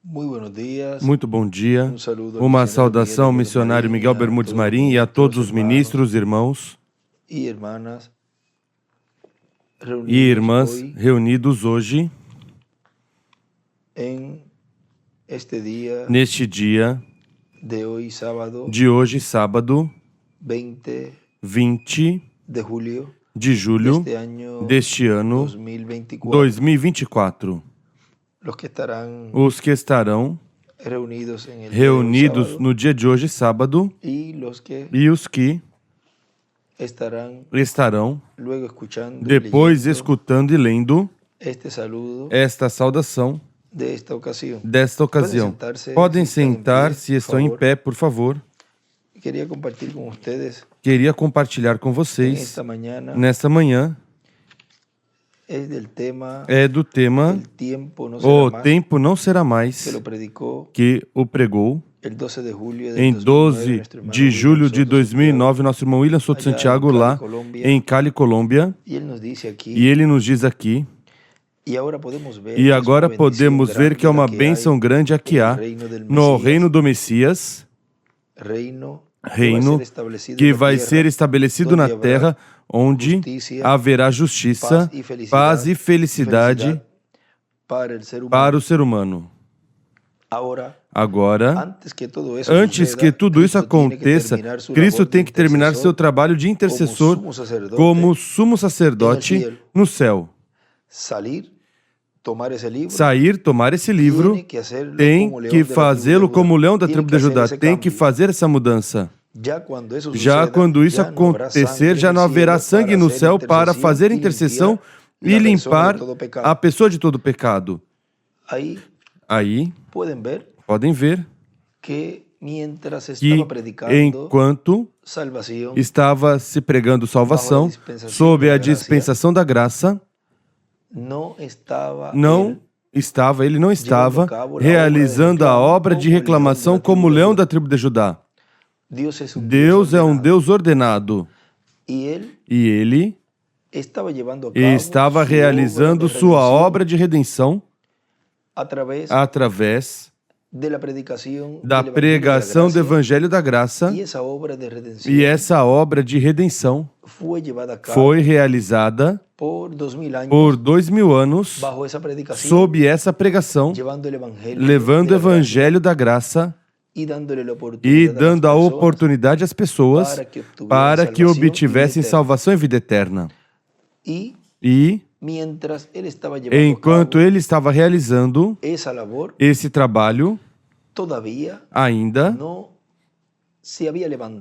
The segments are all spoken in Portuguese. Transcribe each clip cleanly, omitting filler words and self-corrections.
Muito bom dia. Uma saudação ao missionário Miguel Bermudes Marim e a todos os ministros, irmãos e irmãs reunidos hoje, neste dia de hoje, sábado, 20 de julho deste ano 2024. Os que estarão reunidos no dia de hoje, sábado, e os que estarão depois escutando e lendo esta saudação desta ocasião. Podem sentar se estão em pé, por favor. Queria compartilhar com vocês, nesta manhã, é do tema O Tempo Não Será Mais, que o pregou em 12 de julho de 2009, nosso irmão William Soto Santiago, lá em Cali, Colômbia. E ele nos diz aqui, e agora podemos ver que é uma bênção grande a que há no reino do Messias, reino que vai ser estabelecido na terra, onde haverá justiça, paz e felicidade para o ser humano. Agora, antes que tudo isso aconteça, Cristo tem que terminar seu trabalho de intercessor como sumo sacerdote no céu. Sair, tomar esse livro, tem que fazê-lo como o leão da tribo de Judá, tem que fazer essa mudança. Já quando isso acontecer, já não haverá sangue no céu para fazer intercessão e limpar a pessoa de todo pecado. Aí, podem ver que enquanto estava se pregando salvação, sob a dispensação da graça, ele não estava realizando a obra de reclamação como o leão da tribo de Judá. Deus é um Deus ordenado e Ele estava realizando sua obra de redenção através da pregação do Evangelho da Graça, e essa obra de redenção foi realizada por 2000 anos sob essa pregação, levando o Evangelho da Graça e dando a oportunidade às pessoas para que obtivessem salvação e vida eterna. E, enquanto ele estava realizando esse trabalho, ainda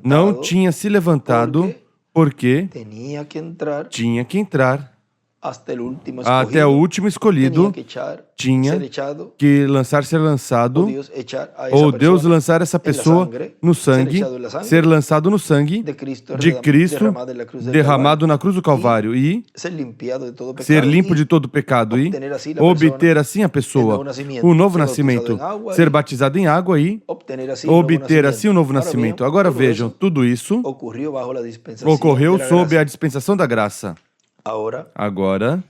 não tinha se levantado, porque tinha que entrar até o último escolhido, tinha que ser lançado, ou Deus lançar essa pessoa no sangue, ser lançado no sangue de Cristo, derramado na cruz do Calvário, e ser limpo de todo pecado, e obter assim a pessoa o novo nascimento, ser batizado em água e obter assim o novo nascimento. Agora vejam, tudo isso ocorreu sob a dispensação da graça. Agora,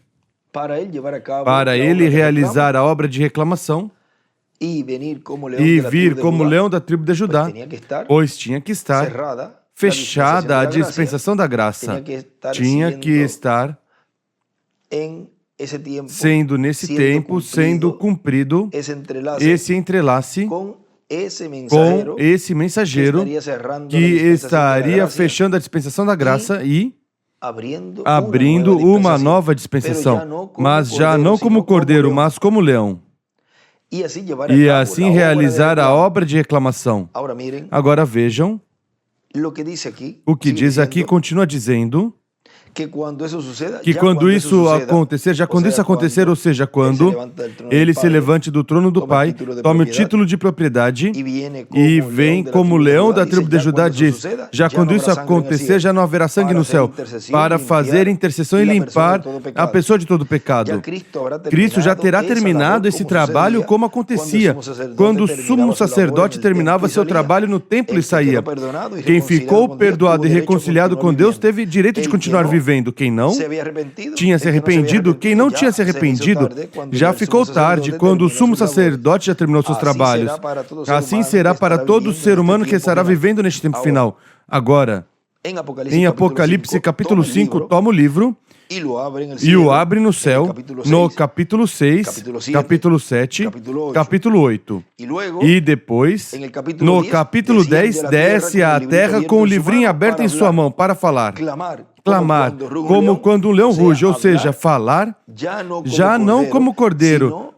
para ele realizar a obra de reclamação e vir como leão da tribo de Judá, pois tinha que estar fechada a dispensação da graça, tinha que estar sendo nesse tempo, sendo cumprido esse entrelace com esse mensageiro que estaria fechando a dispensação da graça e abrindo uma nova dispensação, mas já não como cordeiro, mas como leão. E assim realizar a obra de reclamação. Agora vejam, o que diz aqui continua dizendo que quando isso acontecer, ou seja, quando ele se levante do trono do Pai, tome o título de propriedade e vem como leão da tribo de Judá, diz, já quando isso acontecer, já não haverá sangue no céu, para fazer intercessão e limpar a pessoa de todo pecado. Cristo já terá terminado esse trabalho como acontecia quando o sumo sacerdote terminava seu trabalho no templo e saía. Quem ficou perdoado e reconciliado com Deus teve direito de continuar vivendo. vivendo. Quem não tinha se arrependido, quem não tinha se arrependido, já ficou tarde, quando o sumo sacerdote já terminou seus trabalhos. Assim será para todo ser humano que estará vivendo neste tempo final. Agora, em Apocalipse capítulo 5, toma o livro e o abre no céu, no capítulo 6, capítulo 7, capítulo 8. E depois, no capítulo 10, desce à terra com o livrinho aberto em sua mão para falar. Clamar, como quando um leão ruge, ou seja, falar, já não como cordeiro,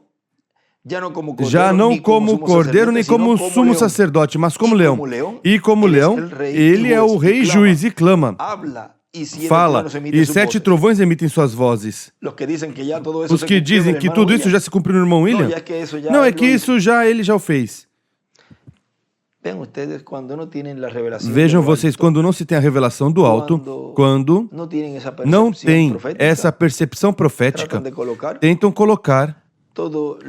nem como sumo sacerdote, mas como leão. E como leão, ele é o rei juiz e clama. Fala, e 7 trovões emitem suas vozes. Os que dizem que tudo isso já se cumpriu no irmão William, não, é que isso já ele já o fez. Vejam vocês, quando não se tem a revelação do alto, quando não tem essa percepção profética, tentam colocar tudo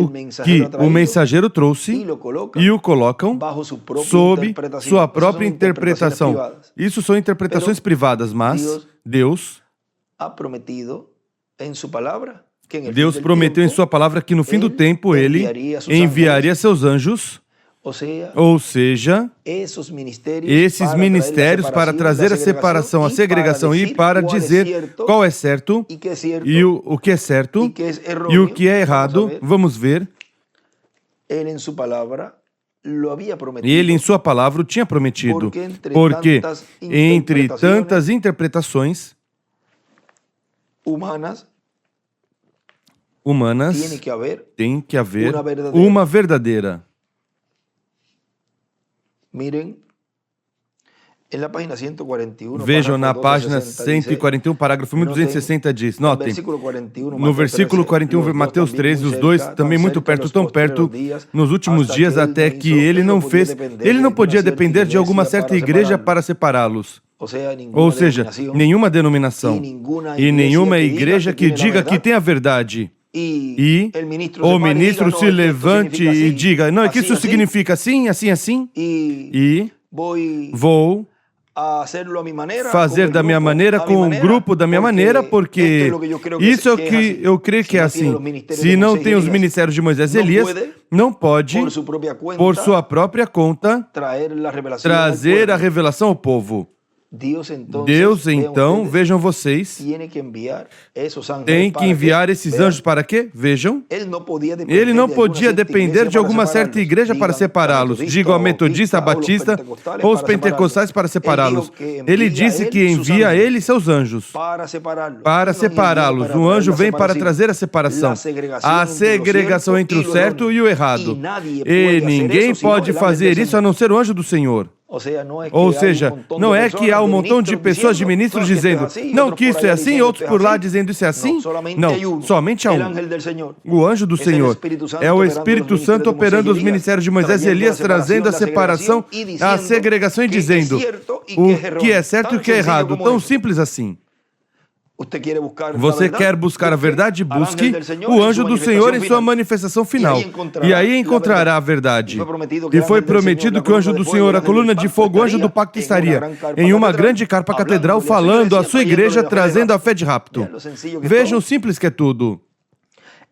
o que o mensageiro trouxe e o colocam sob sua própria interpretação. Isso são interpretações privadas, mas Deus prometeu em sua palavra que no fim do tempo Ele enviaria seus anjos, ou seja, esses ministérios para trazer a separação, a segregação e para dizer qual é certo e o que é certo e o que é errado. Vamos ver. Ele em sua palavra o tinha prometido, porque entre tantas interpretações humanas tem que haver uma verdadeira. Vejam na página 141, parágrafo 1260 diz, notem, no versículo 41, Mateus 13, os dois também muito perto, tão perto, nos últimos dias, até que ele não podia depender de alguma certa igreja para separá-los. Ou seja, nenhuma denominação e nenhuma igreja que diga que tem a verdade. E o ministro se levante e diga, não, é que isso significa assim, assim, assim, e vou fazer da minha maneira, com o grupo da minha maneira, porque isso é o que eu creio que é assim. Se não tem os ministérios de Moisés e Elias, não pode, por sua própria conta, trazer a revelação ao povo. Deus, então, vejam vocês, tem que enviar esses anjos para quê? Vejam, ele não podia depender de alguma certa igreja para separá-los, digo a metodista, a batista ou os pentecostais para separá-los. Ele disse que envia ele e seus anjos para separá-los. Um anjo vem para trazer a separação, a segregação entre o certo e o errado. E ninguém pode fazer isso a não ser o anjo do Senhor. Ou seja, não é que há um montão de pessoas, de ministros, dizendo não, que isso é assim, e outros por lá dizendo isso é assim. Não, somente há um. O anjo do Senhor. É o Espírito Santo operando os ministérios de Moisés e Elias, trazendo a separação, a segregação e dizendo o que é certo e o que é errado. Tão simples assim. Você quer buscar a verdade? Busque o anjo do Senhor em sua manifestação final. E aí encontrará a verdade. E foi prometido que o anjo do Senhor, a coluna de fogo, o anjo do pacto, estaria em uma grande carpa catedral falando à sua igreja, trazendo a fé de rapto. Vejam o simples que é tudo.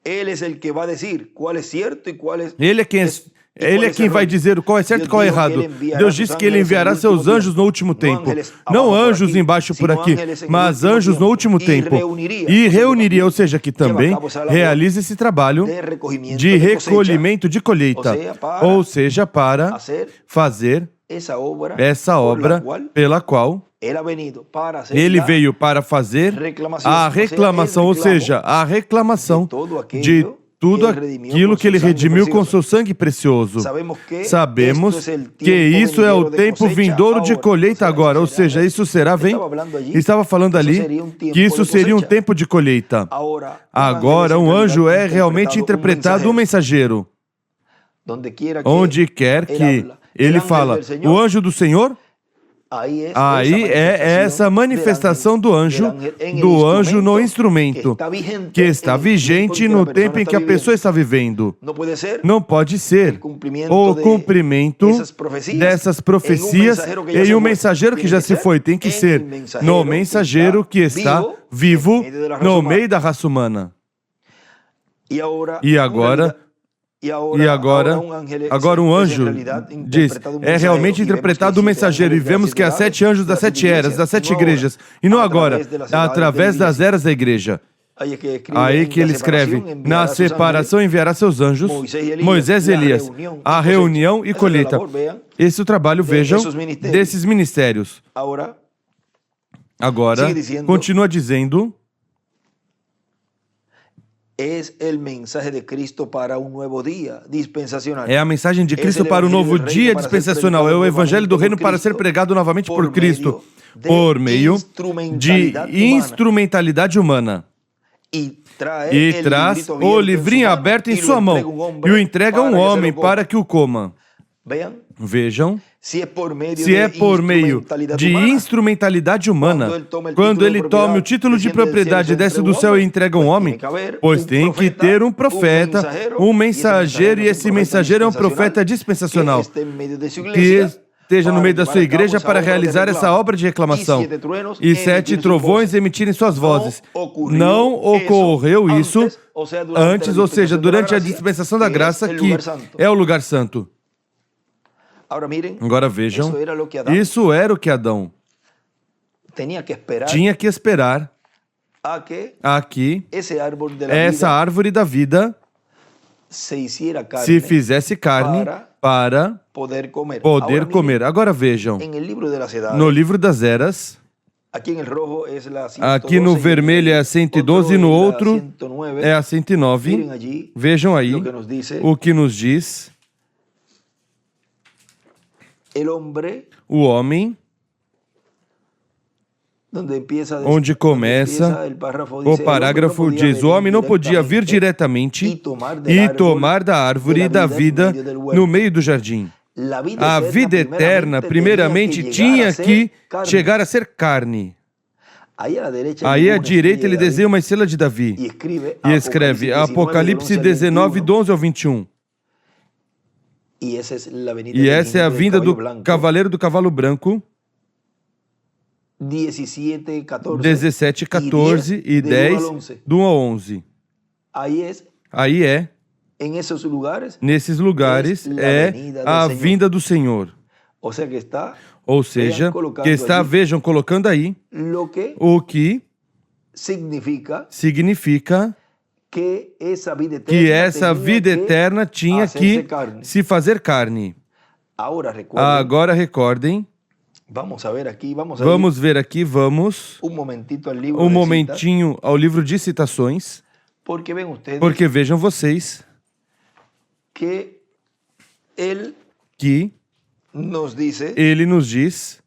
Ele é quem vai dizer qual é certo e qual é errado. Deus disse que Ele enviará seus anjos no último tempo. Não anjos embaixo por aqui, mas anjos no último tempo. E reuniria, ou seja, que também realiza esse trabalho de recolhimento de colheita. Ou seja, para fazer essa obra pela qual Ele veio para fazer a reclamação, ou seja, a reclamação de tudo aquilo que Ele redimiu com seu sangue precioso. Sabemos que isso é o tempo vindouro de colheita agora, ou seja, isso será, estava falando ali, que isso seria um tempo de colheita. Agora, um anjo é realmente interpretado um mensageiro. Onde quer que ele fala, o anjo do Senhor, Aí é essa manifestação do anjo no instrumento, que está vigente no tempo em que a pessoa está vivendo. Não pode ser o cumprimento dessas profecias em um mensageiro que já se foi. Tem que ser no mensageiro que está vivo no meio da raça humana. E agora um anjo diz, é realmente interpretado o mensageiro, e vemos que há 7 anjos das 7 eras, das 7 igrejas, e não agora, através das eras da igreja. Aí que ele escreve, na separação enviará seus anjos, Moisés e Elias, a reunião e colheita. Esse é o trabalho, vejam, desses ministérios. Agora, continua dizendo, é a mensagem de Cristo para um novo dia dispensacional. É o evangelho do reino para ser pregado novamente por Cristo, por meio de instrumentalidade humana. E traz o livrinho aberto em sua mão e o entrega a um homem para que o coma. Vejam, se é por meio de instrumentalidade humana, quando ele toma o título de propriedade, desce do céu e entrega a um homem, pois tem que ter um profeta, um mensageiro, e esse mensageiro é um profeta dispensacional, que esteja no meio da sua igreja para realizar essa obra de reclamação. E 7 trovões emitirem suas vozes. Não ocorreu isso antes, ou seja, durante a dispensação da graça, que é o lugar santo. Agora vejam, isso era o que Adão tinha que esperar a que essa árvore da vida se fizesse carne para poder comer. Agora vejam, no livro das eras, aqui no vermelho é a 112 e no outro é a 109. Vejam aí o que nos diz. O homem, onde começa o parágrafo, diz, o homem não podia vir diretamente e tomar da árvore da vida no meio do jardim. A vida eterna, primeiramente, tinha que chegar a ser carne. Aí à direita ele desenha uma estrela de Davi e escreve Apocalipse 19, do 11 ao 21. E essa é a vinda do cavaleiro do cavalo branco, 17, 14 e 10, do 1 ao 11. Aí nesses lugares, é a vinda do Senhor. Ou seja, que está, vejam, colocando aí o que significa que essa vida eterna tinha que se fazer carne. Agora recordem, vamos ver aqui, um momentinho ao livro de citações, porque vejam vocês que ele nos diz,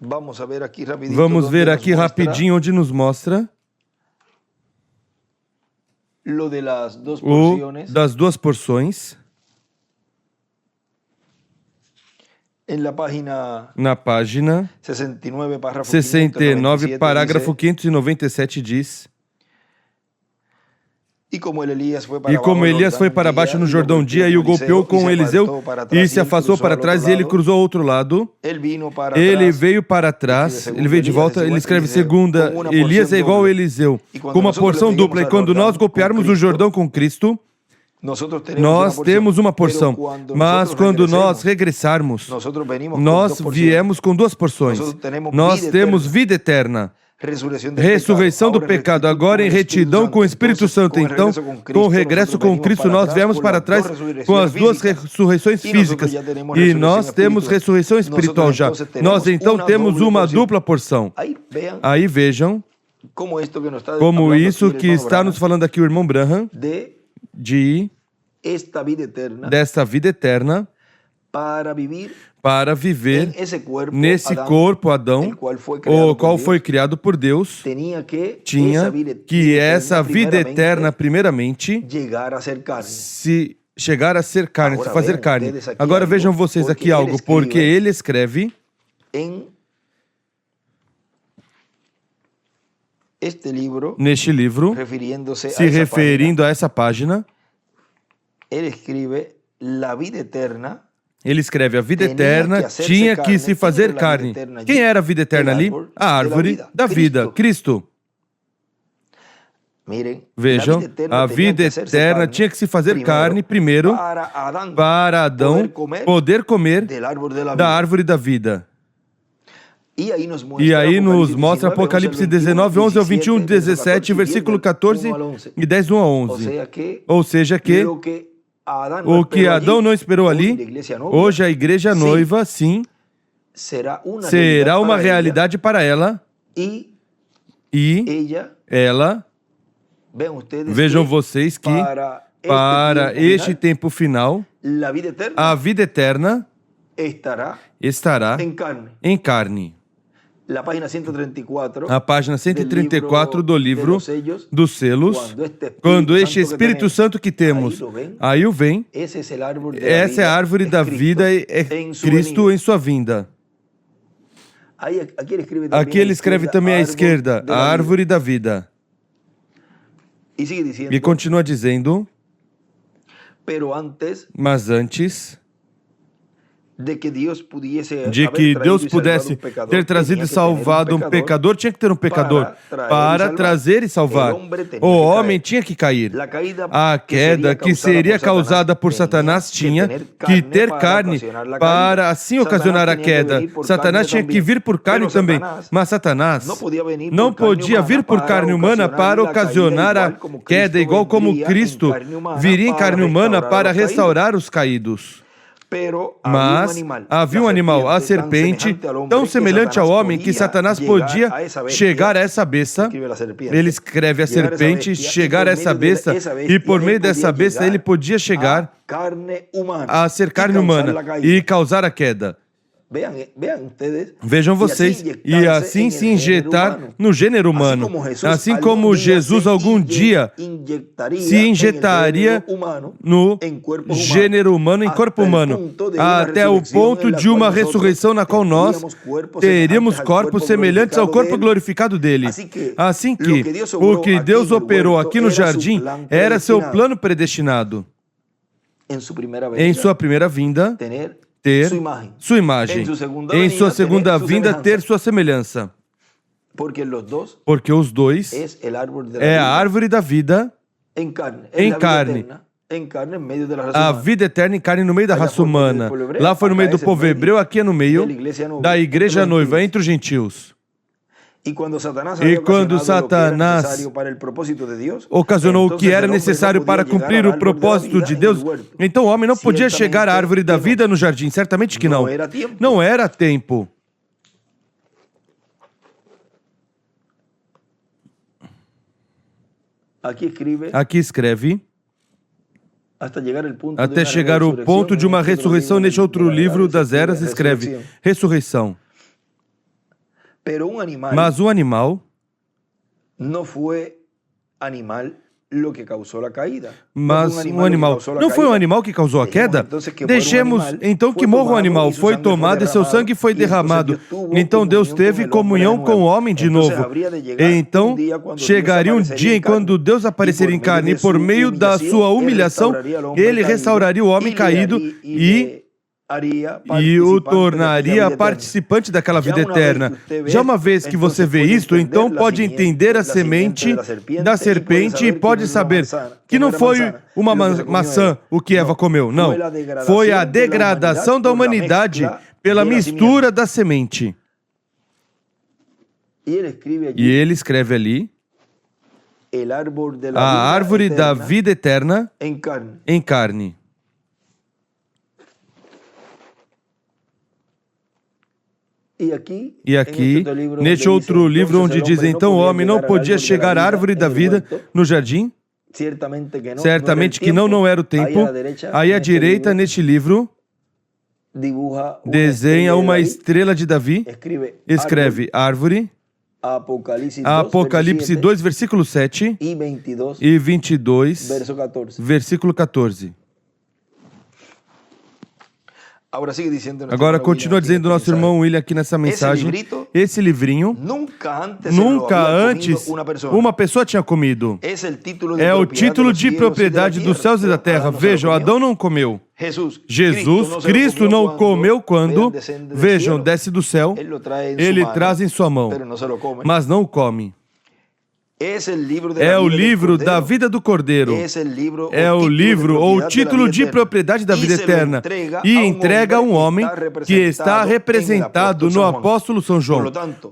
vamos ver aqui rapidinho onde nos mostra das duas porções. Na página 69, parágrafo 597 diz: E como Elias foi para baixo no Jordão um dia e o golpeou com Eliseu e se afastou para trás e ele cruzou ao outro lado, ele veio para trás, ele veio de volta, ele escreve segunda, Elias é igual a Eliseu, com uma porção dupla, e quando nós golpearmos o Jordão com Cristo, nós temos uma porção, mas quando nós regressarmos, nós viemos com 2 porções. Nós temos vida eterna, ressurreição do pecado, agora em retidão com o Espírito Santo. Então, com o regresso com Cristo, nós viemos para trás com as 2 ressurreições físicas e nós temos ressurreição espiritual já. Nós então temos uma dupla porção. Aí vejam como isso que está nos falando aqui o irmão Branham, desta vida eterna para viver nesse corpo, Adão, o qual foi criado por Deus, tinha que essa vida eterna, primeiramente, se chegar a ser carne, se fazer carne. Agora vejam vocês aqui algo, porque ele escreve neste livro, se referindo a essa página, ele escreve: a vida eterna tinha que se fazer carne. Quem era a vida eterna ali? A árvore da vida, Cristo. Vejam, a vida eterna tinha que se fazer carne primeiro para Adão poder comer da árvore da vida. E aí nos mostra Apocalipse 19, 11 ao 21, 17, versículo 14 e 10, 1 a 11. Ou seja que o que Adão não esperou ali, hoje a igreja noiva, sim, será uma realidade para ela. E ela, vejam vocês que para este tempo final, a vida eterna estará em carne. A página 134 do livro dos selos, quando este Espírito Santo que temos, aí o vem, essa é a árvore da vida, é Cristo em sua vinda. Aqui ele escreve também à esquerda, a árvore da vida. E continua dizendo, mas antes de que Deus pudesse ter trazido e salvado um pecador, tinha que ter um pecador para trazer e salvar. O homem tinha que cair. A queda que seria causada por Satanás tinha que ter carne para assim ocasionar a queda. Satanás tinha que vir por carne também, mas Satanás não podia vir por carne humana para ocasionar a queda, igual como Cristo viria em carne humana para restaurar os caídos. Mas havia um animal, a serpente, tão semelhante ao homem que Satanás podia chegar a essa besta. Ele escreve a serpente, chegar a essa besta, e por meio dessa besta ele podia chegar a ser carne humana e causar a queda. Vejam vocês, e assim se injetar no gênero humano. Assim como Jesus algum dia se injetaria no gênero humano, em corpo humano, até o ponto de uma ressurreição na qual nós teríamos corpos semelhantes ao corpo glorificado dele. Assim que o que Deus operou aqui no jardim era seu plano predestinado. Em sua primeira vinda, ter sua imagem. Em sua segunda vinda, ter sua semelhança. Porque os dois é a árvore da vida em carne. A vida eterna em carne no meio da raça humana. Lá foi no meio do povo hebreu, aqui é no meio da igreja noiva, entre os gentios. E quando Satanás ocasionou o que era necessário para cumprir o propósito de Deus, então o homem não podia chegar à árvore da vida no jardim. Certamente que não. Não era tempo. Aqui escreve, até chegar ao ponto de uma ressurreição. Neste outro livro das eras escreve ressurreição. Mas o animal não foi o animal que causou a queda. Deixemos então que morra o animal. Foi tomado e seu sangue foi derramado. Então Deus teve comunhão com o homem de novo. Então chegaria um dia em quando Deus apareceria em carne e por meio da sua humilhação ele restauraria o homem caído e o tornaria participante daquela vida eterna. Já uma vez que você vê isto, então pode entender a semente da serpente e pode saber que não foi uma maçã o que Eva comeu, não. Foi a degradação da humanidade pela mistura da semente. E ele escreve ali, a árvore da vida eterna em carne. E aqui, neste outro livro onde diz, então o homem não podia chegar à árvore da vida no jardim? Certamente que não era o tempo. Aí à direita, neste livro, desenha uma estrela de Davi, escreve árvore, Apocalipse 2, versículo 7 e 22, versículo 14. Agora continua dizendo nosso irmão William aqui nessa mensagem. Esse livrinho, nunca antes uma pessoa tinha comido. É o título de propriedade dos céus e da terra. Vejam, Adão não comeu. Jesus, Cristo não comeu quando, vejam, desce do céu, ele traz em sua mão, mas não o come. É o livro da vida do Cordeiro. É o livro ou o título de propriedade da vida eterna. E entrega a um homem que está representado no apóstolo São João.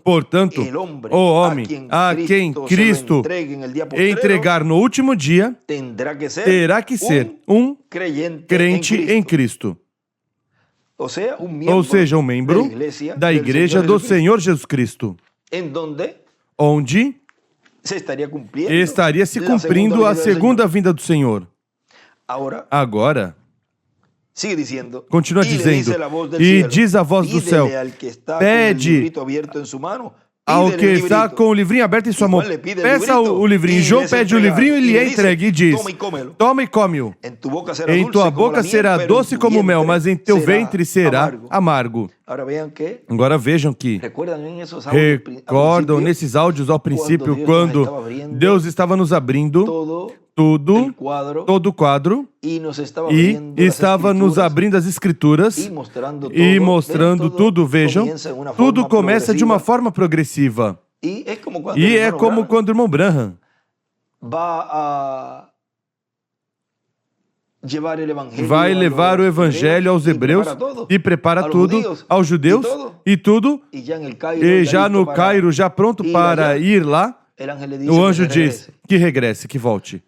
Portanto, o homem a quem Cristo entregar no último dia terá que ser um crente em Cristo. Ou seja, um membro da Igreja do Senhor Jesus Cristo. Onde estaria se cumprindo a segunda vinda do Senhor. Agora, continua dizendo, e diz a voz do céu, pede ao que está com o livrinho aberto em sua mão, peça o livrinho. João pede o livrinho e lhe é entregue e diz, toma e come-o. Em tua boca será doce como mel, mas em teu ventre será amargo. Agora vejam que recordam nesses áudios ao princípio, quando Deus estava nos abrindo todo o quadro e estava nos abrindo as Escrituras e mostrando tudo. Vejam, tudo começa de uma forma progressiva. E é como quando o irmão Branham vai levar o evangelho aos hebreus e prepara tudo aos judeus e tudo, e já no Cairo, já pronto para ir lá, o anjo diz que regresse, que volte.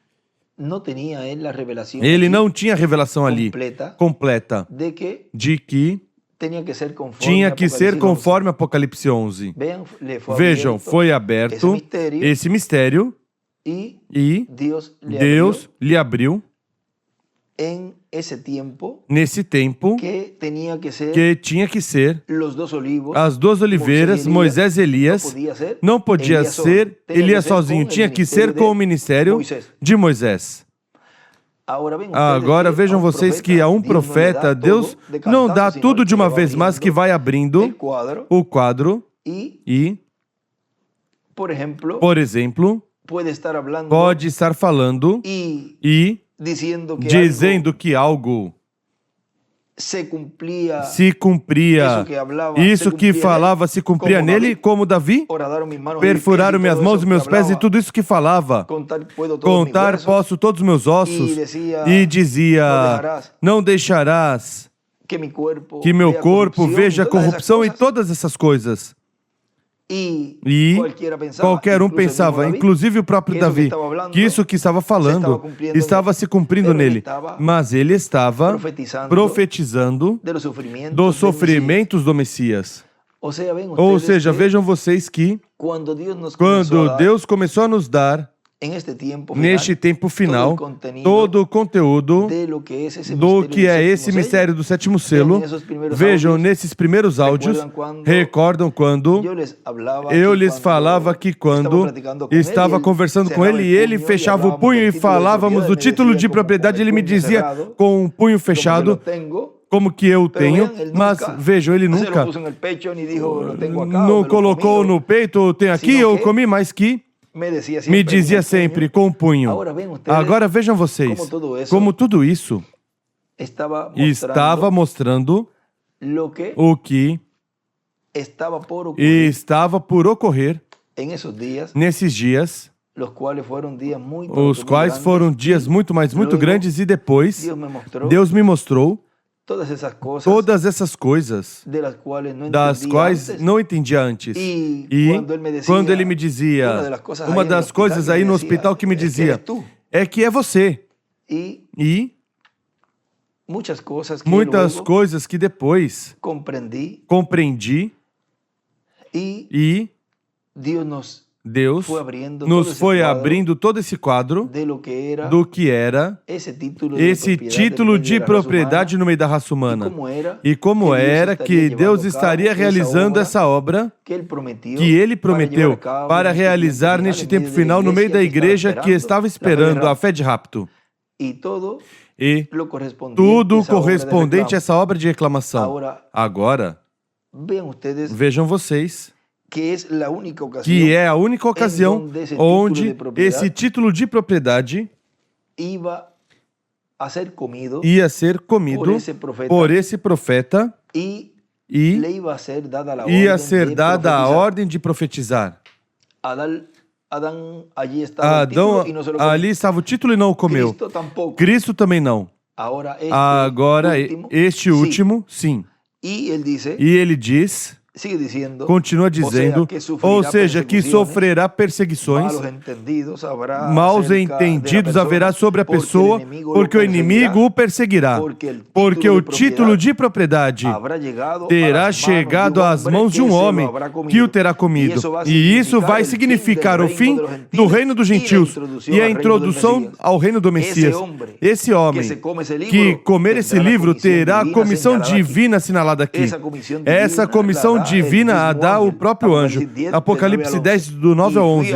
Ele não tinha a revelação ali completa de que tinha que ser conforme Apocalipse 11. Vejam, foi aberto esse mistério e Deus lhe abriu nesse tempo que tinha que ser as duas oliveiras, Moisés e Elias. Não podia ser Elias sozinho, tinha que ser com o ministério de Moisés. Agora vejam vocês que a um profeta, Deus não dá tudo de uma vez, mas que vai abrindo o quadro e, por exemplo, pode estar falando e dizendo que algo se cumpria, isso que falava se cumpria nele, como Davi, perfuraram minhas mãos e meus pés, e tudo isso que falava, contar posso todos os meus ossos, e dizia, não deixarás que meu corpo veja corrupção, e todas essas coisas. E qualquer um pensava, inclusive o próprio Davi, que isso que estava falando estava se cumprindo nele. Mas ele estava profetizando dos sofrimentos do Messias. Ou seja, vejam vocês que quando Deus começou a nos dar neste tempo final, todo o conteúdo do que é esse mistério do sétimo selo, vejam nesses primeiros áudios, recordam quando eu lhes falava que quando estava conversando com ele, e ele fechava o punho e falávamos do título de propriedade, ele me dizia com o punho fechado, como que eu tenho, mas vejam, ele nunca não colocou no peito, tem aqui, eu comi mais que me dizia sempre com o punho. Agora vejam vocês, como tudo isso estava mostrando o que estava por ocorrer nesses dias, os quais foram dias muito grandes, e depois Deus me mostrou todas essas coisas das quais não entendia antes. E quando ele me dizia, uma das coisas aí no hospital que me dizia, é que é você. E muitas coisas que depois compreendi e Deus nos foi abrindo todo esse quadro do que era esse título de propriedade no meio da raça humana. E como era que Deus estaria realizando essa obra que Ele prometeu para realizar neste tempo final no meio da igreja que estava esperando a fé de rapto. e tudo correspondente a essa obra de reclamação. Agora, vejam vocês que é a única ocasião onde esse título de propriedade ia ser comido por esse profeta e ia ser dada a ordem de profetizar. Adão, ali estava o título e não o comeu. Cristo também não. Agora, este último, sim. E ele diz, continua dizendo, ou seja, que sofrerá perseguições, maus entendidos haverá sobre a pessoa, porque o inimigo o perseguirá, porque o título de propriedade terá chegado às mãos de um homem que o terá comido, e isso vai significar o fim do reino dos gentios e a introdução ao reino do Messias. Esse homem que comer esse livro terá a comissão divina assinalada aqui. Essa comissão divina a dá o próprio anjo. Apocalipse 10, do 9 ao 11.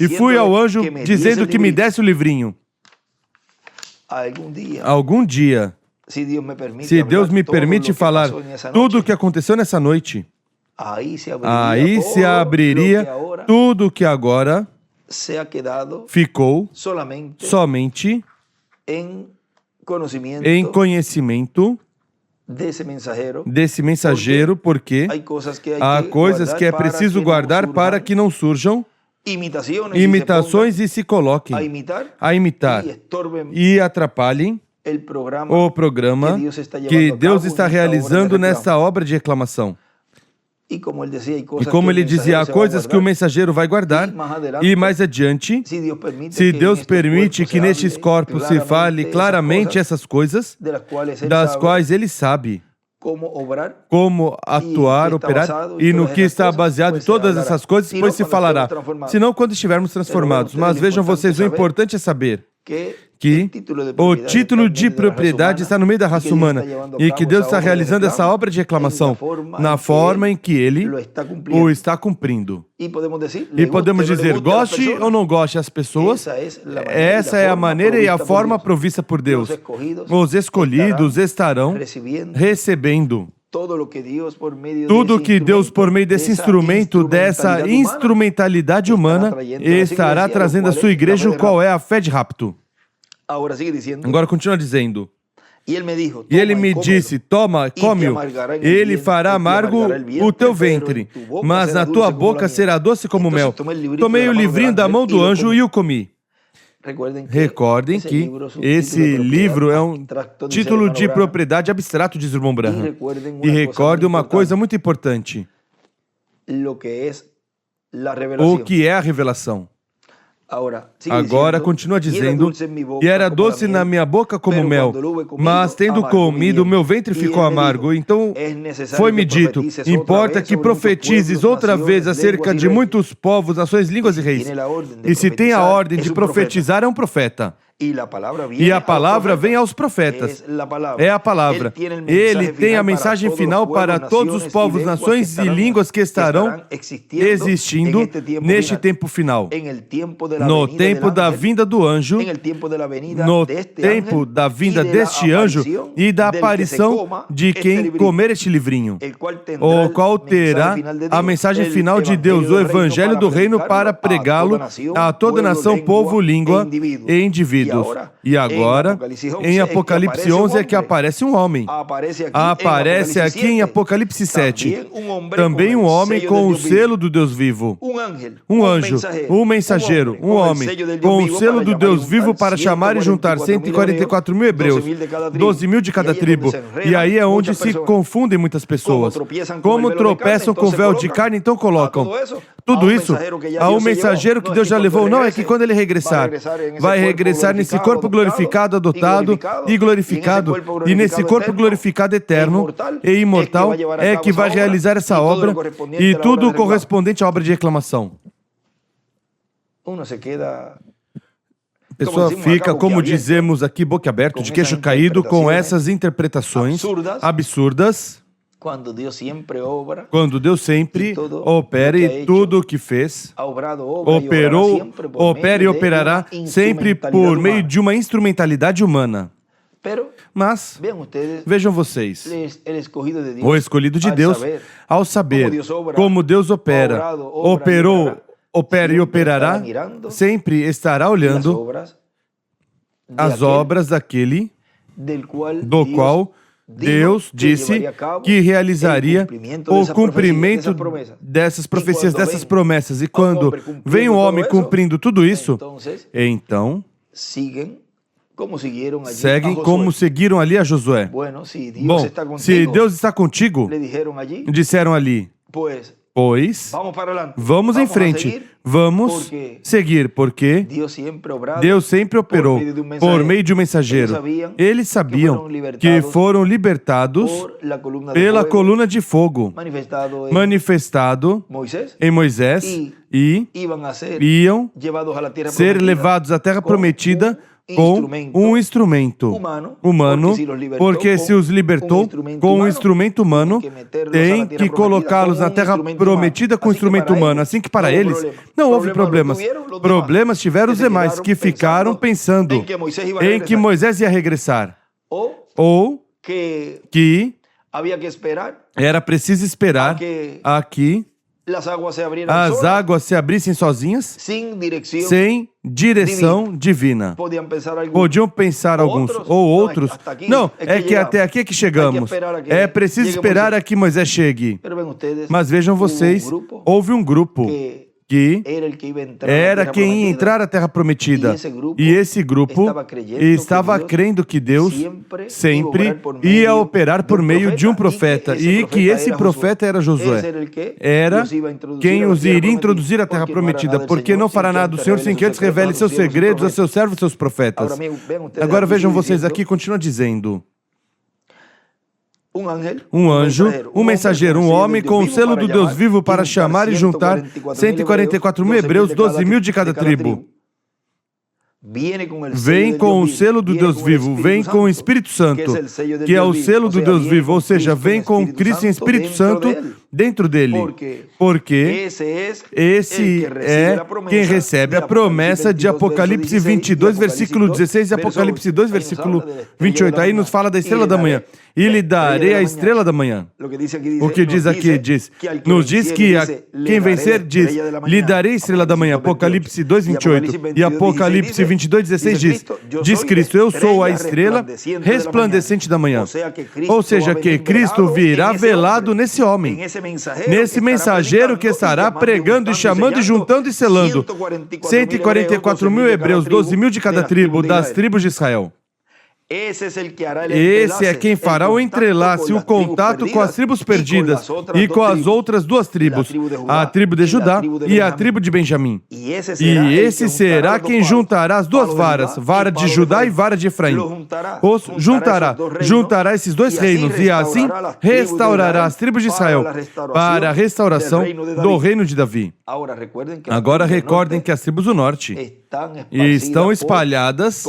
E fui ao anjo dizendo que me desse o livrinho. Algum dia, se Deus me permite falar tudo o que aconteceu nessa noite, aí se abriria tudo o que agora ficou somente em conhecimento desse mensageiro, porque há coisas que é preciso guardar para que não surjam imitações e se coloquem a imitar e atrapalhem o programa que Deus está realizando nessa obra de reclamação. E como ele dizia, há coisas que o mensageiro vai guardar, e mais adiante, se Deus permite que nestes corpos se fale claramente essas coisas, das quais ele sabe como atuar, operar, e no que está baseado todas essas coisas, pois se falará, senão quando estivermos transformados. Mas vejam vocês, o importante é saber que o título de propriedade está no meio da raça humana e que Deus está realizando essa obra de reclamação na forma em que Ele o está cumprindo. E podemos dizer, goste ou não goste as pessoas, essa é a maneira e a forma provista por Deus. Os escolhidos estarão recebendo tudo que Deus, por meio desse instrumento, dessa instrumentalidade humana, estará trazendo à sua igreja, qual é a fé de rapto. Agora continua dizendo, e ele me disse, toma, come-o, ele fará amargo o teu ventre, mas na tua boca será doce como mel. Tomei o livrinho da mão do anjo e o comi. Recordem que esse livro é um título de propriedade abstrato, diz o irmão Branham. E recorde uma coisa muito importante. O que é a revelação? Agora continua dizendo, e era doce na minha boca como mel, mas tendo comido, meu ventre ficou amargo. Então foi-me dito, importa que profetizes outra vez acerca de muitos povos, nações, línguas e reis. E se tem a ordem de profetizar, é um profeta. E a palavra vem aos profetas. É a palavra. Ele tem a mensagem final para todos os povos, nações e línguas que estarão existindo neste tempo final. No tempo da vinda do anjo, no tempo da vinda deste anjo e da aparição de quem comer este livrinho, o qual terá a mensagem final de Deus, o evangelho do reino, para pregá-lo a toda nação, povo, língua e indivíduo. E agora, em Apocalipse 11 é que aparece um homem. Aparece aqui em Apocalipse 7. Também um homem com o selo do Deus vivo. Um anjo, um mensageiro, um homem com o selo do Deus vivo para chamar e juntar 144 mil hebreus, 12 mil de cada tribo. E aí é onde se confundem muitas pessoas. Como tropeçam com véu de carne, então colocam tudo isso a um mensageiro que Deus já levou. Não, é que quando ele regressar, vai regressar nesse corpo glorificado, adotado e glorificado, e nesse corpo glorificado eterno e imortal é que vai realizar essa obra e tudo correspondente à obra de reclamação. A pessoa fica, como dizemos aqui, boquiaberto, de queixo caído, com essas interpretações absurdas Quando Deus sempre obra, opera e tudo o que fez, opera e operará sempre por meio de uma instrumentalidade humana. Mas, vejam vocês, o escolhido de Deus, ao saber como Deus opera, opera e operará, sempre estará olhando as obras daquele do qual Deus disse que realizaria o cumprimento dessas profecias, dessas promessas. E quando vem o homem cumprindo tudo isso, então seguem como seguiram ali a Josué. Bom, se Deus está contigo, disseram ali, pois vamos em frente, vamos seguir, porque Deus sempre operou por meio de um mensageiro. Eles sabiam que foram libertados pela coluna de fogo manifestado em Moisés e iam ser levados à terra prometida com um instrumento humano, porque se os libertou com um instrumento humano, tem que colocá-los na terra prometida com um instrumento humano. Assim que para eles não houve problemas. Problemas tiveram os demais, que ficaram pensando em que Moisés ia regressar. Ou que era preciso esperar a que as águas se abrissem sozinhas, sem direção divina. Podiam pensar alguns ou outros, não, é que até aqui é que chegamos. É preciso esperar a que Moisés chegue. Mas vejam vocês, houve um grupo que era quem ia entrar à Terra Prometida. E esse grupo estava crendo que Deus sempre ia operar por meio de um profeta. E que esse profeta era Josué. Era quem os iria introduzir à Terra Prometida. Porque não fará nada do Senhor sem que antes revele seus segredos a seus servos e seus profetas. Agora vejam vocês aqui, continua dizendo. Um anjo, um mensageiro, um homem com o selo do Deus vivo para chamar e juntar 144 mil hebreus, 12 mil de cada tribo. Vem com o selo do Deus vivo, vem com o Espírito Santo, que é o selo do Deus vivo, ou seja, vem com Cristo e Espírito Santo dentro dele, porque esse é quem recebe a promessa de Apocalipse 22, versículo 16 e Apocalipse 2, versículo 28. Aí nos fala da estrela da manhã. E lhe darei a estrela da manhã. O que diz aqui, nos diz que quem vencer diz, lhe darei a estrela da manhã. Apocalipse 2, 28. E Apocalipse 22, 16 diz Cristo, eu sou a estrela resplandecente da manhã. Ou seja, que Cristo virá velado nesse homem, nesse mensageiro que estará pregando e chamando e juntando e selando 144 mil hebreus, 12 mil de cada tribo, das tribos de Israel. Esse é quem fará o entrelace, o contato com as tribos perdidas e com as outras duas tribos, a tribo de Judá e a tribo de Benjamim. E esse será quem juntará as duas varas, vara de Judá e vara de Efraim. Os juntará esses dois reinos e assim restaurará as tribos de Israel para a restauração do reino de Davi. Agora recordem que as tribos do norte estão espalhadas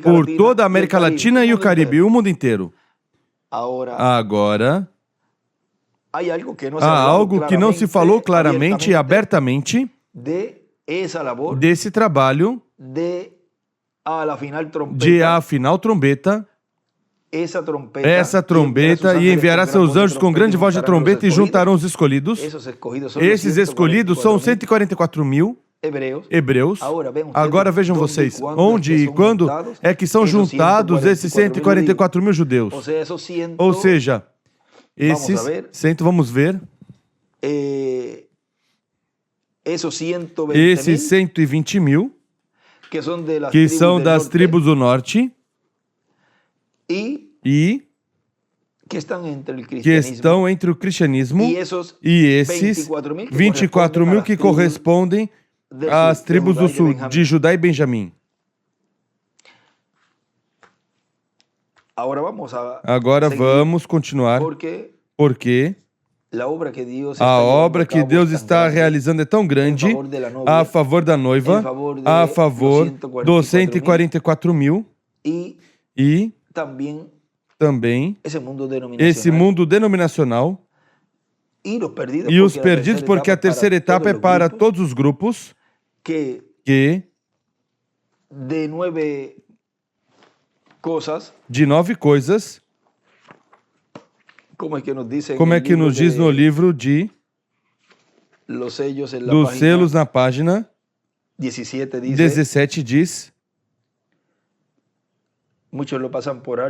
por toda a América Latina e o Caribe, e o mundo inteiro. Agora, há algo que não se falou claramente e abertamente desse trabalho de a final trombeta, essa trombeta, e enviará seus anjos com grande voz de trombeta e juntarão os escolhidos. Esses escolhidos são 144 mil hebreus. Agora vejam vocês, onde e quando é que são juntados esses 144 mil judeus? Ou seja, esses, vamos ver, esses 120 mil, que são das tribos do norte, e que estão entre o cristianismo, e esses 24 mil que correspondem às tribos do sul, de Judá e Benjamim. Agora vamos continuar, porque a obra que Deus está realizando é tão grande a favor da noiva, a favor dos 144 mil, e também esse mundo denominacional e os perdidos, porque a terceira etapa é para todos os grupos que de 9 coisas, como é que nos diz no livro dos selos na página 17 diz: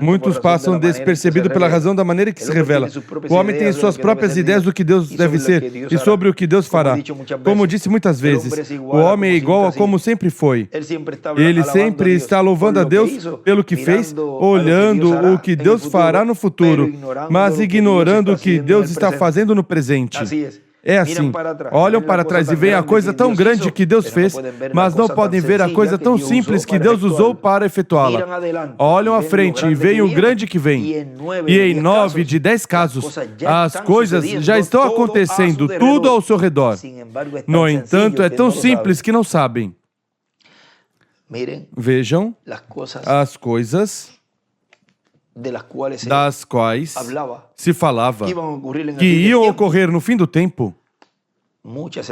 muitos passam despercebido pela razão da maneira que se revela. O homem tem suas próprias ideias do que Deus deve ser e sobre o que Deus fará. Como disse muitas vezes, o homem é igual a como sempre foi. Ele sempre está louvando a Deus pelo que fez, olhando o que Deus fará no futuro, mas ignorando o que Deus está fazendo no presente. É assim, olham para trás e veem a coisa tão grande que Deus fez, mas não podem ver a coisa tão simples que Deus usou para efetuá-la. Olham à frente e veem o grande que vem. E em 9 de 10 casos, as coisas já estão acontecendo, tudo ao seu redor. No entanto, é tão simples que não sabem. Vejam as coisas das quais se falava que iam ocorrer no fim do tempo. Muitas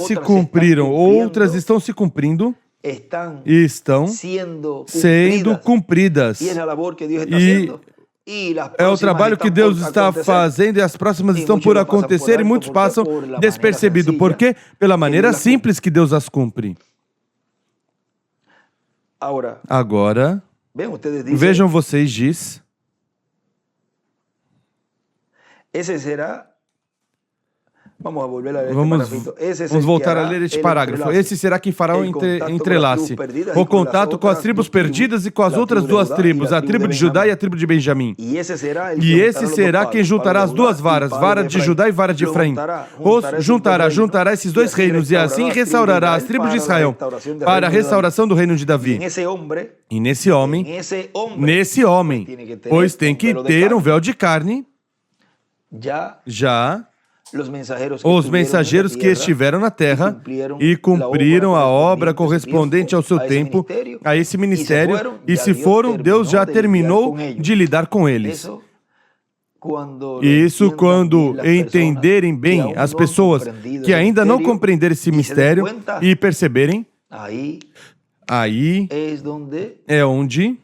se cumpriram, outras estão se cumprindo e estão sendo cumpridas. E é o trabalho que Deus está fazendo e as próximas estão por acontecer e muitos passam despercebidos. Por quê? Pela maneira simples que Deus as cumpre. Agora, vejam vocês, diz, vamos voltar a ler este parágrafo. Esse será quem fará o entrelace, o contato com as tribos perdidas e com as outras 2 tribos, a tribo de Judá e a tribo de Benjamim. E esse será quem juntará as 2 varas, vara de Judá e vara de Efraim. Juntará esses 2 reinos e assim restaurará as tribos de Israel para a restauração do reino de Davi. E nesse homem, pois tem que ter um véu de carne, já os mensageiros que estiveram na terra e cumpriram a obra correspondente ao seu tempo, a esse ministério, e se foram, Deus já terminou de lidar com eles. Isso quando entenderem bem as pessoas que ainda não compreenderam esse mistério e perceberem, aí é onde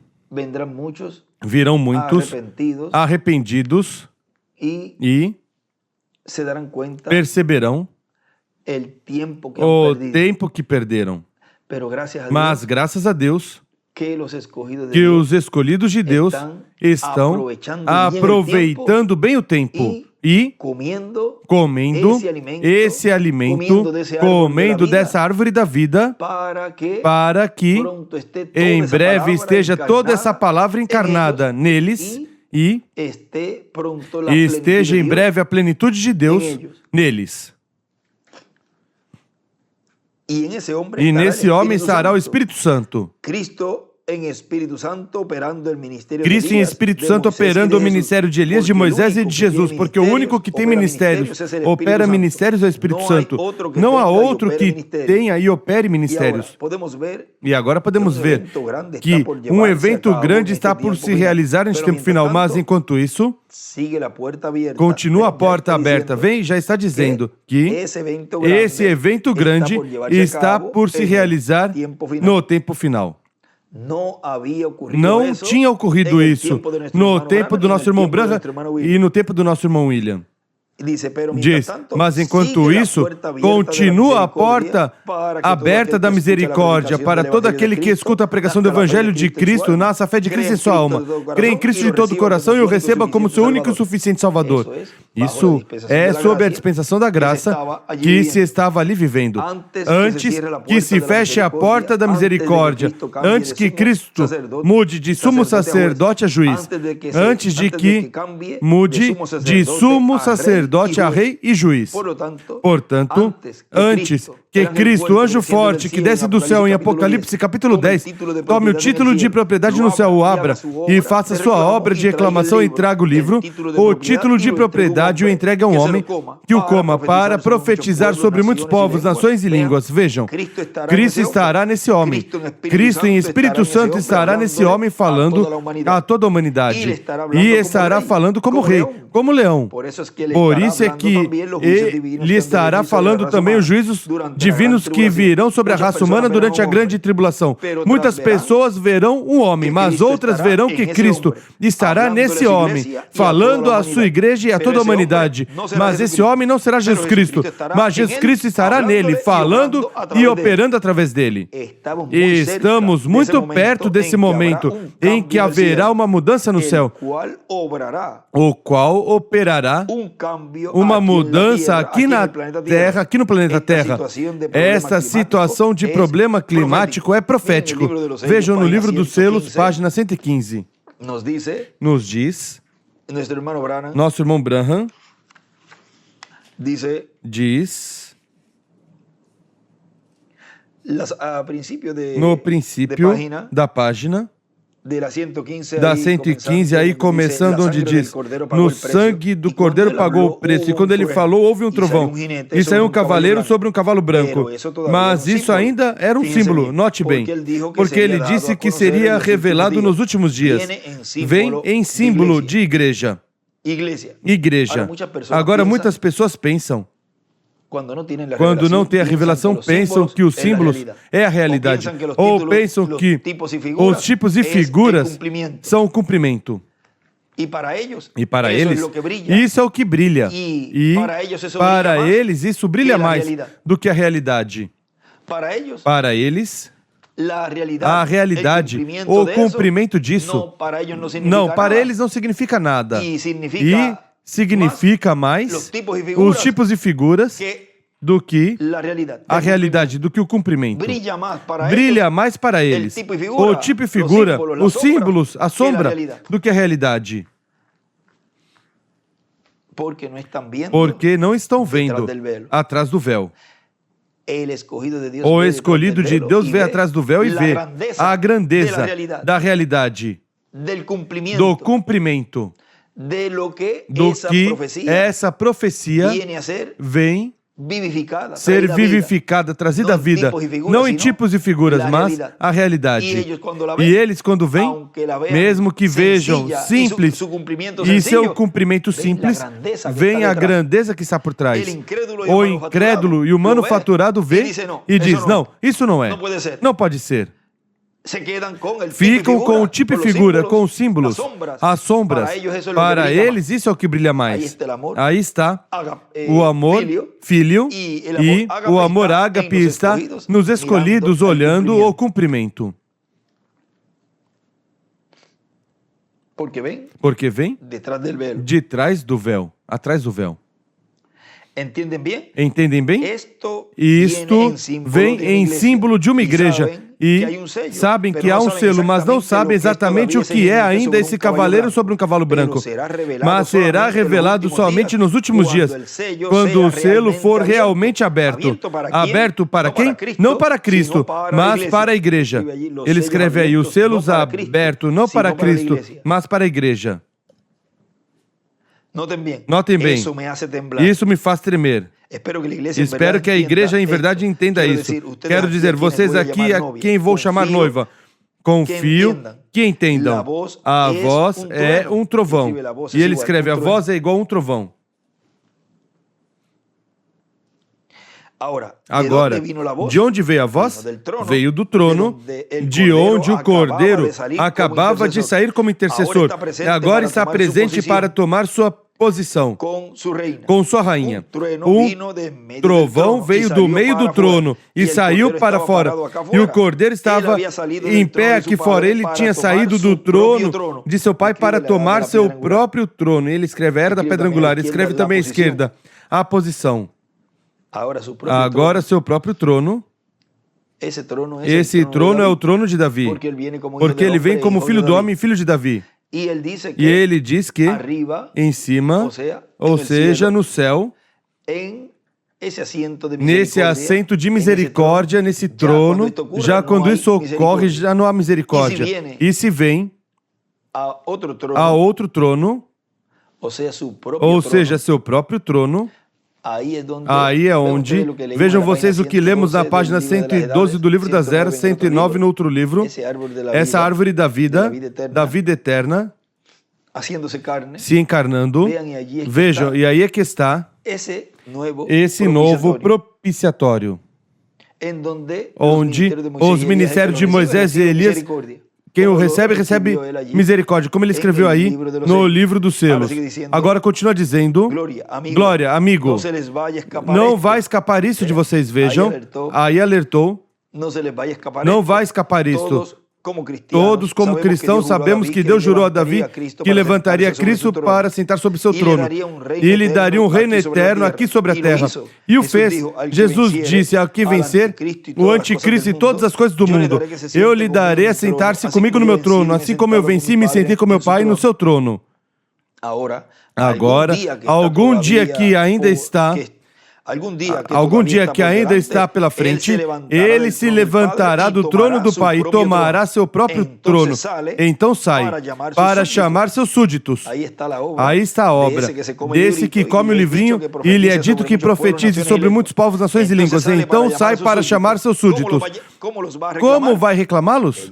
virão muitos arrependidos e perceberão o tempo que perderam. Mas, graças a Deus, que os escolhidos de Deus estão aproveitando bem o tempo e comendo esse alimento, comendo dessa árvore da vida, para que em breve esteja toda essa palavra encarnada neles e esteja em breve a plenitude de Deus neles. E nesse homem estará o Espírito Santo. Cristo em Espírito Santo operando o ministério de Elias, de Moisés e de Jesus, porque o único que tem ministérios, opera ministérios é o Espírito Santo. Não há outro que tenha e opere ministérios. E agora podemos ver que um evento grande está por se realizar neste tempo final, mas enquanto isso, continua a porta aberta. Vem, já está dizendo que esse evento grande está por se realizar no tempo final. Não tinha ocorrido isso no tempo do nosso irmão Branham e no tempo do nosso irmão William. Diz, mas enquanto isso, continua a porta aberta da misericórdia para todo aquele que escuta a pregação do Evangelho de Cristo, nasça a fé de Cristo em sua alma, crê em Cristo de todo o coração e o receba como seu único e suficiente Salvador. Isso é sob a dispensação da graça que se estava ali vivendo. Antes que se feche a porta da misericórdia, antes que Cristo mude de sumo sacerdote a juiz, antes de que mude de sumo sacerdote sacerdote, a rei e juiz. Portanto, antes que Cristo, anjo forte, que desce do céu em Apocalipse capítulo 10, tome o título de propriedade no céu, o abra, e faça sua obra de reclamação e traga o livro, o título de propriedade o entregue a um homem que o coma para profetizar sobre muitos povos, nações e línguas. Vejam, Cristo estará nesse homem. Cristo em Espírito Santo estará nesse homem falando a toda a humanidade. E estará falando como rei, como leão. Por isso é que ele estará falando também os juízos divinos que virão sobre a raça humana durante a grande tribulação. Muitas pessoas verão um homem, mas outras verão que Cristo estará nesse homem, falando à sua igreja e a toda a humanidade. Mas esse homem não será Jesus Cristo, mas Jesus Cristo estará nele, falando e operando através dele. E estamos muito perto desse momento em que haverá uma mudança no céu, o qual operará uma mudança aqui na Terra, aqui no planeta Terra. Esta situação de problema climático é profético. Vejam no livro dos selos, página 115. Nos diz, nosso irmão Branham diz, no princípio da página, da 115, aí começando onde diz, no sangue do Cordeiro pagou o preço. E quando ele falou, houve um trovão. E saiu um cavaleiro sobre um cavalo branco. Mas isso ainda era um símbolo, note bem. Porque ele disse que seria revelado nos últimos dias. Vem em símbolo de igreja. Igreja. Agora muitas pessoas pensam, quando não tem a revelação, pensam que os símbolos é a realidade. Ou pensam que os tipos e figuras são o cumprimento. E para eles, isso é o que brilha. E para eles, isso brilha mais do que a realidade. Para eles, a realidade, o cumprimento disso, não, para eles não significa nada. E significa mais os tipos e figuras do que a realidade, do que o cumprimento. Brilha mais para eles o tipo e figura, os símbolos, a sombra, do que a realidade. Porque não estão vendo atrás do véu. O escolhido de Deus vê atrás do véu e vê a grandeza da realidade, do cumprimento, do que essa profecia vem ser vivificada, trazida à vida, não em tipos e figuras, mas a realidade. E eles, quando vêm, mesmo que vejam simples e seu cumprimento simples, vem a grandeza que está por trás. O incrédulo e o manufaturado vê e diz, não, isso não é, não pode ser. Ficam com o tipo e figura, com os símbolos, as sombras. Para eles, isso é o que brilha mais. Aí está o amor filho e o amor ágape está nos escolhidos, olhando o cumprimento. Porque vem de trás do véu, atrás do véu. Entendem bem? Isto vem em símbolo de uma igreja. E sabem que há um selo, mas não sabem exatamente o que é ainda esse cavaleiro sobre um cavalo branco. Mas será revelado somente nos últimos dias, quando o selo for realmente aberto. Aberto para quem? Não para Cristo, mas para a igreja. Ele escreve aí, os selos abertos, não para Cristo, mas para a igreja. Notem bem, isso me faz tremer. Espero que a igreja em verdade entenda isso. Quero dizer, vocês aqui a quem vou chamar noiva, confio que entendam. A voz é um trovão. E ele escreve, a voz é igual a um trovão. Agora, de onde veio a voz? Veio do trono, de onde o Cordeiro acabava de sair como intercessor. E agora está presente para tomar sua posição com sua rainha. Um trovão veio do meio do trono e saiu para fora. E o Cordeiro estava em pé aqui fora. Ele tinha saído do trono de seu pai para tomar seu próprio trono. Ele escreve a era da pedra angular. Ele escreve também à esquerda a posição. Agora seu próprio trono. Esse trono é o trono de Davi. Porque ele vem como filho do homem, filho de Davi. E ele diz que em cima, ou seja, no céu, nesse assento de misericórdia, nesse trono, já quando isso ocorre, já não há misericórdia. E se vem a outro trono, ou seja, seu próprio trono, aí é onde, vejam vocês o que lemos na página 112 do livro das Eras, 109 no outro livro, essa árvore da vida eterna, se encarnando. Vejam, e aí é que está esse novo propiciatório, onde os ministérios de Moisés e Elias, quem o recebe, recebe misericórdia, como ele escreveu aí no livro dos selos. Agora continua dizendo, glória, amigo, não vai escapar isso de vocês, vejam. Aí alertou, não vai escapar isso. Todos, como cristãos, sabemos que Deus jurou a Davi que levantaria Cristo para sentar sobre seu trono e lhe daria um reino eterno aqui sobre a terra. E o fez. Jesus disse: ao que vencer o anticristo e todas as coisas do mundo, eu lhe darei a sentar-se comigo no meu trono, assim como eu venci e me sentei com meu Pai no seu trono. Agora, algum dia que ainda está pela frente, ele se levantará do trono do Pai e tomará seu próprio trono. Então sai para chamar seus súditos. Aí está a obra desse que come o livrinho e lhe é dito que profetize sobre muitos povos, nações e línguas. Então sai para chamar seus súditos. Como vai reclamá-los?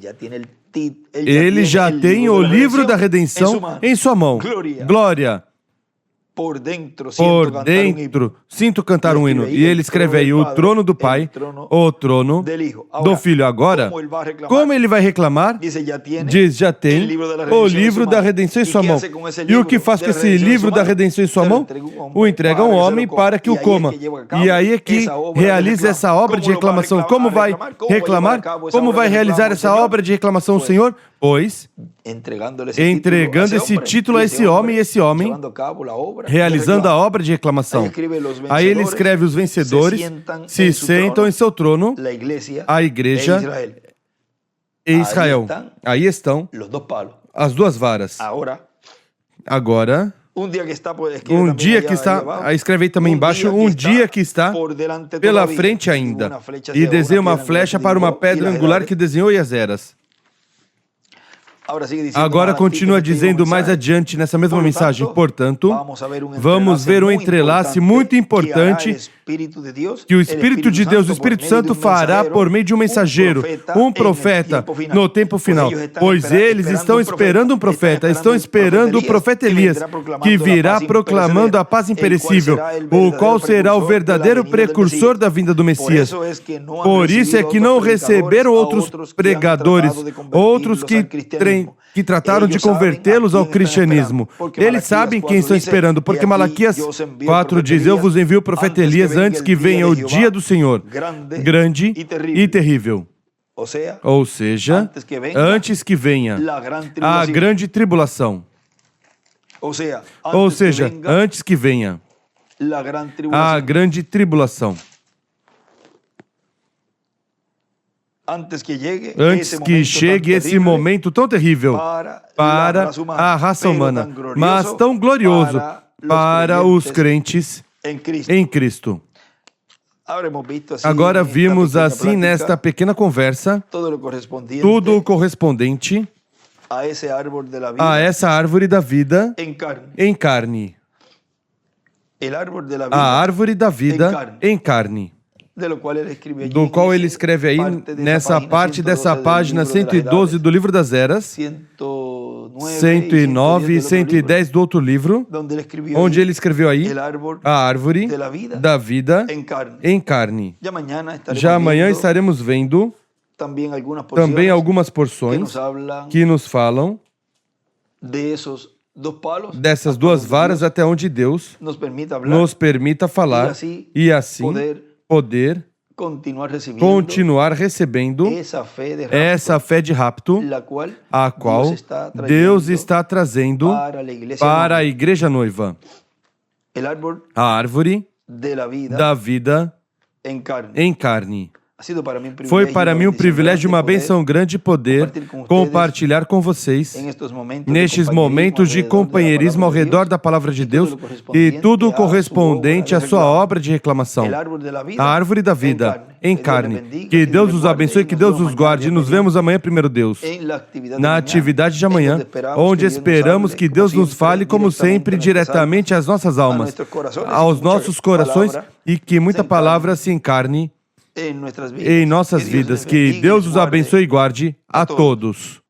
Ele já tem o livro da redenção em sua mão. Glória. Por dentro, sinto cantar um hino. E ele escreve aí, o trono do Pai, o trono do Filho. Agora, como ele vai reclamar? Diz, já tem o livro da redenção em sua mão. E o que faz com esse livro da redenção em sua mão? O entrega a um homem para que o coma. E aí é que realiza essa obra de reclamação. Como vai reclamar? Como vai realizar essa obra de reclamação o Senhor? Pois, entregando esse título a esse homem, e esse homem realizando a obra de reclamação. Aí ele escreve: os vencedores se sentam em seu trono, a igreja e Israel. Aí estão as duas varas. Agora, um dia que está, aí escreve aí também embaixo, um dia que está pela frente ainda, e desenha uma flecha para uma pedra angular que desenhou e as eras. Agora continua dizendo mais adiante nessa mesma mensagem. Portanto, vamos ver um entrelace muito importante que o Espírito de Deus, o Espírito Santo, fará por meio de um mensageiro, um profeta, no tempo final. Pois eles estão esperando um profeta, estão esperando o profeta Elias, que virá proclamando a paz imperecível, o qual será o verdadeiro precursor da vinda do Messias. Por isso é que não receberam outros pregadores, outros que trataram de convertê-los ao cristianismo. Eles sabem quem estão esperando, porque Malaquias 4 diz: eu vos envio o profeta Elias antes que venha o dia do Senhor, grande e terrível. Ou seja, antes que venha a grande tribulação. Ou seja, antes que venha a grande tribulação. Antes que chegue esse momento tão terrível para a raça humana, mas tão glorioso para os crentes em Cristo. Agora vimos assim nesta pequena conversa tudo correspondente a essa árvore da vida em carne. A árvore da vida em carne. Do qual ele escreve aí nessa parte dessa página 112 do livro das Eras, 109 e 110 do outro livro, onde ele escreveu aí a árvore da vida em carne. Já amanhã estaremos vendo também algumas porções que nos falam dessas duas varas até onde Deus nos permita falar e assim poder continuar recebendo essa fé de rapto, a qual Deus está trazendo para a igreja noiva. A árvore da vida em carne. Foi para mim um privilégio e uma bênção grande poder compartilhar com vocês nestes momentos de companheirismo ao redor da Palavra de Deus e tudo correspondente à sua obra de reclamação, a árvore da vida em carne. Que Deus os abençoe, que Deus os guarde. Nos vemos amanhã, primeiro Deus, na atividade de amanhã, onde esperamos que Deus nos fale, como sempre, diretamente às nossas almas, aos nossos corações, e que muita palavra se encarne em nossas vidas. Que Deus os abençoe e guarde a todos.